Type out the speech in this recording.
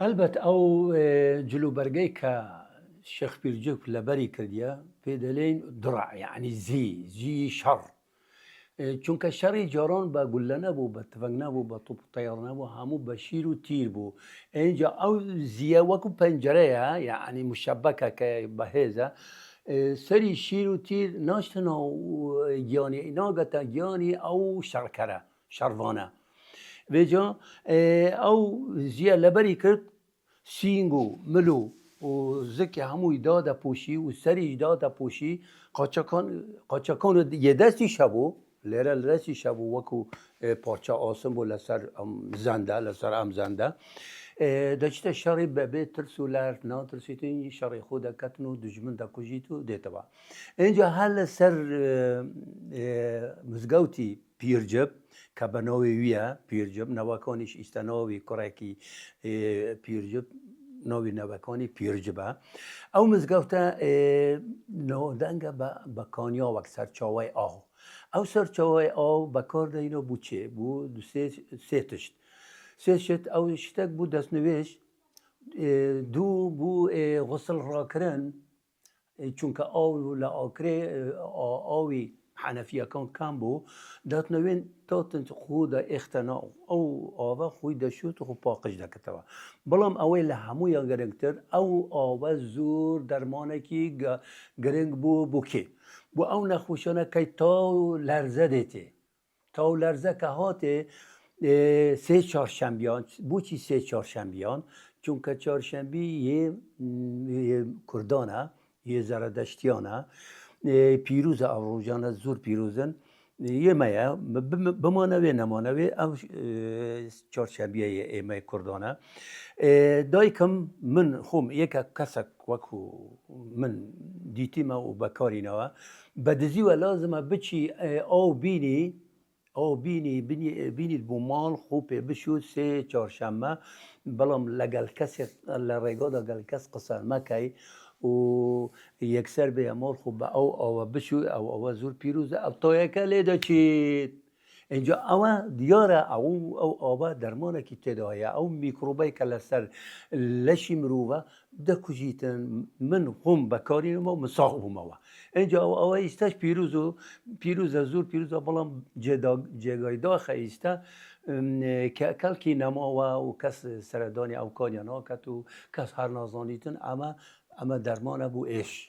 البته او جلوبرگی که شیخ پیرجوک لبری کردیا پیدلین درع یعنی زی شر چون که شر جاران با گله نبو با تفنگ نبو با توپ طیار نبو همو با شیر و تیر بو اینجا او زیه وکو پنجره یعنی مشبکه که بهیزه سری شیر و تیر ناشتنا گیانی ناگتا گیانی او شرکره شروانه ویجا او زیه لبری کرد سینگو ملو و زکی هموی داده پوشی و سریش داده پوشی قاچاکان یه دستی شبو لیره دستی شبو وکو پارچه آسم بو لسر زنده لسر ام زنده داشته شری به ترسو لرد نا ترسیتین شری خود کتنو دجمن دا کجیتو دیتا با اینجا حل سر مزگوتی پیرجب که به نوی ویه پیرجب نواکانیش استناوی کرکی پیرجب نوی نواکانی پیرجبه او مزگوته نودنگه به کانیا وک سرچاوی آو او سرچاوی آو بکار دینو بو چه؟ بو سه تشت او شتک بو دست نویش دو بو غسل را کرن چونکه آو لآکره آوی حنفیه کان بو دات نوین تاتن خود اختنا او آوا خوی دشوت خو پاقش دکتوا بلام اوی لهمو یا گرنگتر او آوا زور درمانه کی گرنگ بو کی بو او نخوشانه که تاو لرزه دیتی تاو لرزه که هاته سه چهارشنبیان بو چی سه چهارشنبیان چونکه چهارشنبی یه کردانه یه زرادشتیانه پیروز آوروجانه زور پیروزن یه مایه بمانوی نمانوی او چهارشنبیه ایمه کردانه دایکم من خوم یک کسک وکو من دیتیم و بکارینوه بدزی و لازمه بچی او بینی بومال خوب بشود سه چهارشنبه بلام لگل کسی لرگا لگل کس قصر مکی و یکسر به امال خوب او بشو او زور پیروزه او تایکه لیده چید اینجا او دیاره او آبا درمانه که تدایه او میکروبای که لسر لشی مروه ده کجیتن من هم بکارین ما مساقب ما اینجا او ایستاش پیروزه زور پیروزه بلام جگای داخل ایستا که کلکی نماوه و کس سردانی او کانیا ناکت و کس هر نازانیتن اما درمان بو ایش